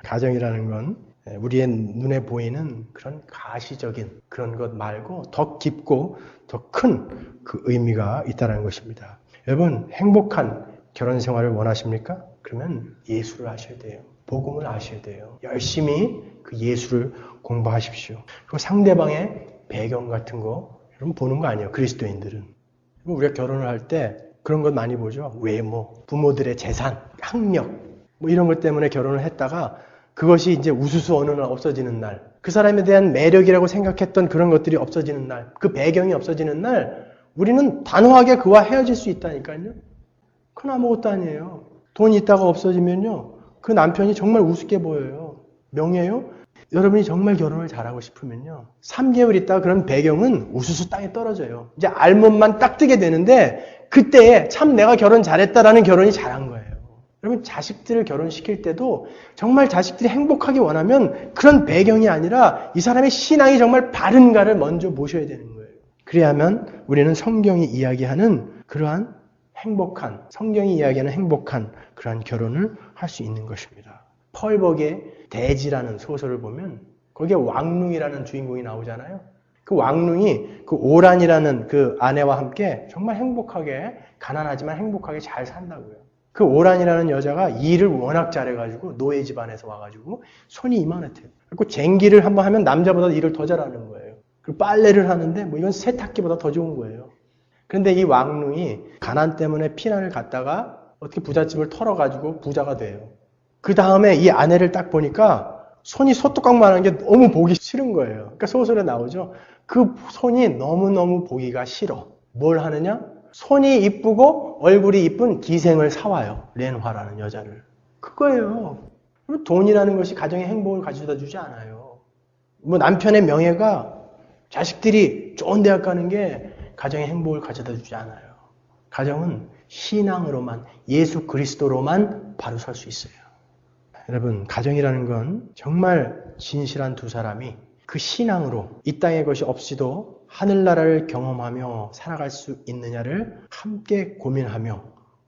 가정이라는 건 우리의 눈에 보이는 그런 가시적인 그런 것 말고 더 깊고 더 큰 그 의미가 있다는 것입니다. 여러분, 행복한 결혼 생활을 원하십니까? 그러면 예수를 아셔야 돼요. 복음을 아셔야 돼요. 열심히 그 예수를 공부하십시오. 그리고 상대방의 배경 같은 거 여러분 보는 거 아니에요. 그리스도인들은. 우리가 결혼을 할 때 그런 것 많이 보죠. 외모, 부모들의 재산, 학력 뭐 이런 것 때문에 결혼을 했다가 그것이 이제 우수수 어느 날 없어지는 날, 그 사람에 대한 매력이라고 생각했던 그런 것들이 없어지는 날, 그 배경이 없어지는 날 우리는 단호하게 그와 헤어질 수 있다니까요. 그건 아무것도 아니에요. 돈이 있다가 없어지면요. 그 남편이 정말 우습게 보여요. 명예요? 여러분이 정말 결혼을 잘하고 싶으면요. 3개월 있다가 그런 배경은 우수수 땅에 떨어져요. 이제 알몸만 딱 뜨게 되는데 그때 참 내가 결혼 잘했다라는 결혼이 잘한 거예요. 여러분 자식들을 결혼시킬 때도 정말 자식들이 행복하기 원하면 그런 배경이 아니라 이 사람의 신앙이 정말 바른가를 먼저 모셔야 되는 거예요. 그래야만 우리는 성경이 이야기하는 그러한 행복한, 성경이 이야기하는 행복한 그러한 결혼을 할 수 있는 것입니다. 펄벅의 대지라는 소설을 보면 거기에 왕룽이라는 주인공이 나오잖아요. 그 왕룽이 그 오란이라는 그 아내와 함께 정말 행복하게, 가난하지만 행복하게 잘 산다고요. 그 오란이라는 여자가 일을 워낙 잘해가지고 노예 집안에서 와가지고 손이 이만했대요. 그리고 쟁기를 한번 하면 남자보다 일을 더 잘하는 거예요. 그리고 빨래를 하는데 뭐 이건 세탁기보다 더 좋은 거예요. 그런데 이 왕룽이 가난 때문에 피난을 갔다가 어떻게 부잣집을 털어가지고 부자가 돼요. 그 다음에 이 아내를 딱 보니까 손이 소뚜껑만한 게 너무 보기 싫은 거예요. 그러니까 소설에 나오죠. 그 손이 너무너무 보기가 싫어. 뭘 하느냐? 손이 이쁘고 얼굴이 이쁜 기생을 사와요. 렌화라는 여자를. 그거예요. 돈이라는 것이 가정의 행복을 가져다 주지 않아요. 뭐 남편의 명예가 자식들이 좋은 대학 가는 게 가정의 행복을 가져다 주지 않아요. 가정은 신앙으로만, 예수 그리스도로만 바로 설 수 있어요. 여러분, 가정이라는 건 정말 진실한 두 사람이 그 신앙으로 이 땅의 것이 없이도 하늘나라를 경험하며 살아갈 수 있느냐를 함께 고민하며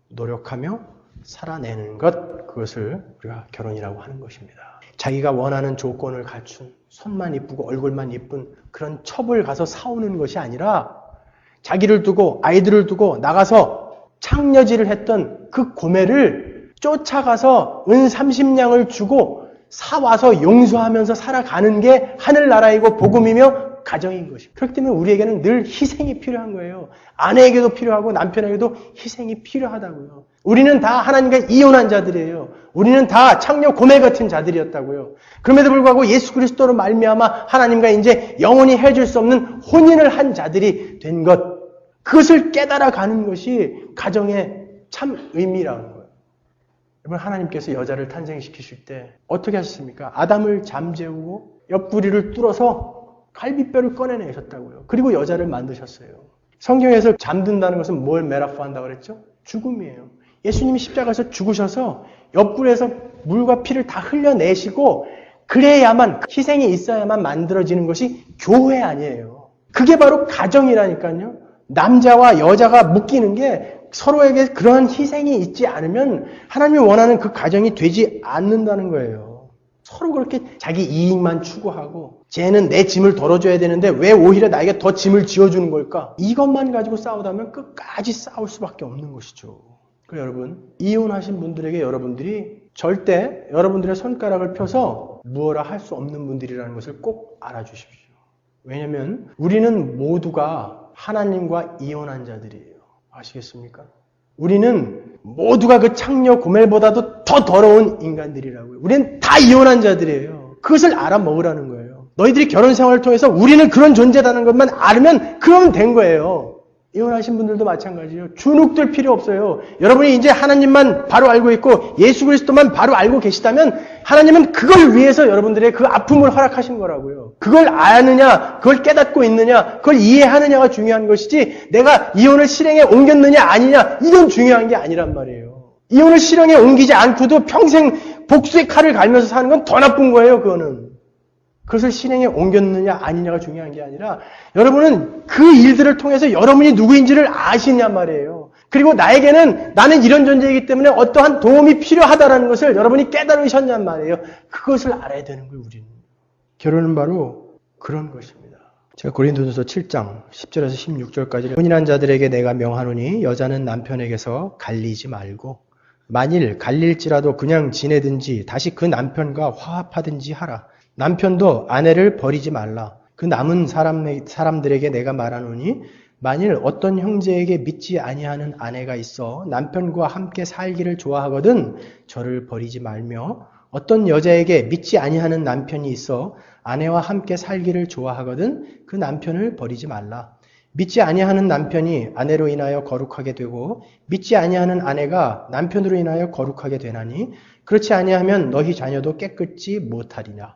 노력하며 살아내는 것, 그것을 우리가 결혼이라고 하는 것입니다. 자기가 원하는 조건을 갖춘 손만 이쁘고 얼굴만 이쁜 그런 첩을 가서 사오는 것이 아니라 자기를 두고 아이들을 두고 나가서 창녀질을 했던 그 고매를 쫓아가서 은 30냥을 주고 사와서 용서하면서 살아가는 게 하늘나라이고 복음이며 가정인 것입니다. 그렇기 때문에 우리에게는 늘 희생이 필요한 거예요. 아내에게도 필요하고 남편에게도 희생이 필요하다고요. 우리는 다 하나님과 이혼한 자들이에요. 우리는 다 창녀 고매 같은 자들이었다고요. 그럼에도 불구하고 예수 그리스도로 말미암아 하나님과 이제 영원히 헤어질 수 없는 혼인을 한 자들이 된 것, 그것을 깨달아가는 것이 가정의 참 의미라는 거예요. 여러분, 하나님께서 여자를 탄생시키실 때 어떻게 하셨습니까? 아담을 잠재우고 옆구리를 뚫어서 갈비뼈를 꺼내내셨다고요. 그리고 여자를 만드셨어요. 성경에서 잠든다는 것은 뭘 메라포한다고 그랬죠? 죽음이에요. 예수님이 십자가에서 죽으셔서 옆구리에서 물과 피를 다 흘려내시고 그래야만, 희생이 있어야만 만들어지는 것이 교회 아니에요. 그게 바로 가정이라니까요. 남자와 여자가 묶이는 게 서로에게 그러한 희생이 있지 않으면 하나님이 원하는 그 가정이 되지 않는다는 거예요. 서로 그렇게 자기 이익만 추구하고 쟤는 내 짐을 덜어줘야 되는데 왜 오히려 나에게 더 짐을 지어주는 걸까? 이것만 가지고 싸우다면 끝까지 싸울 수밖에 없는 것이죠. 그래서 여러분, 이혼하신 분들에게 여러분들이 절대 여러분들의 손가락을 펴서 무엇라 할 수 없는 분들이라는 것을 꼭 알아주십시오. 왜냐하면 우리는 모두가 하나님과 이혼한 자들이에요. 아시겠습니까? 우리는 모두가 그 창녀 고멜보다도 더 더러운 인간들이라고요. 우리는 다 이혼한 자들이에요. 그것을 알아먹으라는 거예요. 너희들이 결혼 생활을 통해서 우리는 그런 존재라는 것만 알면 그러면 된 거예요. 이혼하신 분들도 마찬가지예요. 주눅들 필요 없어요. 여러분이 이제 하나님만 바로 알고 있고 예수 그리스도만 바로 알고 계시다면 하나님은 그걸 위해서 여러분들의 그 아픔을 허락하신 거라고요. 그걸 아느냐, 그걸 깨닫고 있느냐, 그걸 이해하느냐가 중요한 것이지 내가 이혼을 실행에 옮겼느냐 아니냐, 이건 중요한 게 아니란 말이에요. 이혼을 실행에 옮기지 않고도 평생 복수의 칼을 갈면서 사는 건 더 나쁜 거예요. 그거는. 그것을 실행에 옮겼느냐 아니냐가 중요한 게 아니라 여러분은 그 일들을 통해서 여러분이 누구인지를 아시냐 말이에요. 그리고 나는 이런 존재이기 때문에 어떠한 도움이 필요하다는 것을 여러분이 깨달으셨냔 말이에요. 그것을 알아야 되는 거예요, 우리는. 결혼은 바로 그런 것입니다. 제가 고린도전서 7장 10절에서 16절까지 혼인한 자들에게 내가 명하노니 여자는 남편에게서 갈리지 말고 만일 갈릴지라도 그냥 지내든지 다시 그 남편과 화합하든지 하라. 남편도 아내를 버리지 말라. 그 남은 사람들에게 내가 말하노니 만일 어떤 형제에게 믿지 아니하는 아내가 있어 남편과 함께 살기를 좋아하거든 저를 버리지 말며 어떤 여자에게 믿지 아니하는 남편이 있어 아내와 함께 살기를 좋아하거든 그 남편을 버리지 말라. 믿지 아니하는 남편이 아내로 인하여 거룩하게 되고 믿지 아니하는 아내가 남편으로 인하여 거룩하게 되나니 그렇지 아니하면 너희 자녀도 깨끗지 못하리라.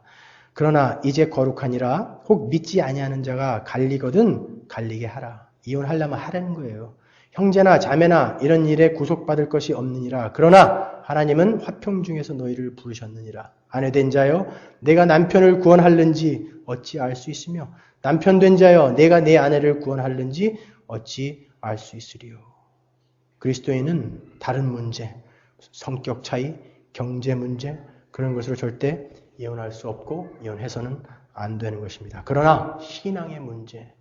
그러나 이제 거룩하니라 혹 믿지 아니하는 자가 갈리거든 갈리게 하라. 이혼하려면 하라는 거예요. 형제나 자매나 이런 일에 구속받을 것이 없느니라. 그러나 하나님은 화평 중에서 너희를 부르셨느니라. 아내된 자여 내가 남편을 구원할는지 어찌 알 수 있으며 남편된 자여 내가 내 아내를 구원할는지 어찌 알 수 있으리요. 그리스도인은 다른 문제, 성격 차이, 경제 문제 그런 것으로 절대 이혼할 수 없고 이혼해서는 안 되는 것입니다. 그러나 신앙의 문제,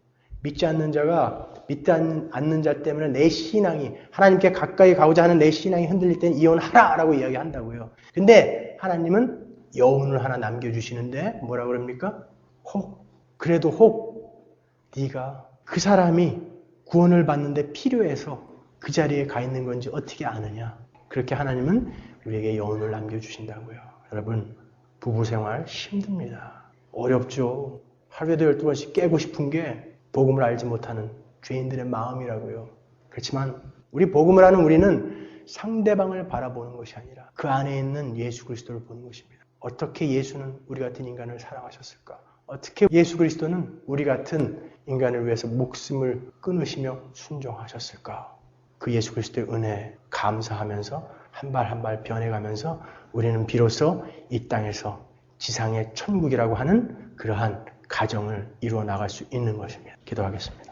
믿지 않는 자가 믿지 않는 자 때문에 내 신앙이 하나님께 가까이 가고자 하는 내 신앙이 흔들릴 때는 이혼하라라고 이야기한다고요. 근데 하나님은 여운을 하나 남겨주시는데 뭐라 그럽니까? 그래도 혹 네가 그 사람이 구원을 받는데 필요해서 그 자리에 가 있는 건지 어떻게 아느냐. 그렇게 하나님은 우리에게 여운을 남겨주신다고요. 여러분 부부생활 힘듭니다. 어렵죠. 하루에도 12번씩 깨고 싶은 게 복음을 알지 못하는 죄인들의 마음이라고요. 그렇지만 우리 복음을 하는 우리는 상대방을 바라보는 것이 아니라 그 안에 있는 예수 그리스도를 보는 것입니다. 어떻게 예수는 우리 같은 인간을 사랑하셨을까? 어떻게 예수 그리스도는 우리 같은 인간을 위해서 목숨을 끊으시며 순종하셨을까? 그 예수 그리스도의 은혜에 감사하면서 한 발 한 발 변해가면서 우리는 비로소 이 땅에서 지상의 천국이라고 하는 그러한 가정을 이루어 나갈 수 있는 것입니다. 기도하겠습니다.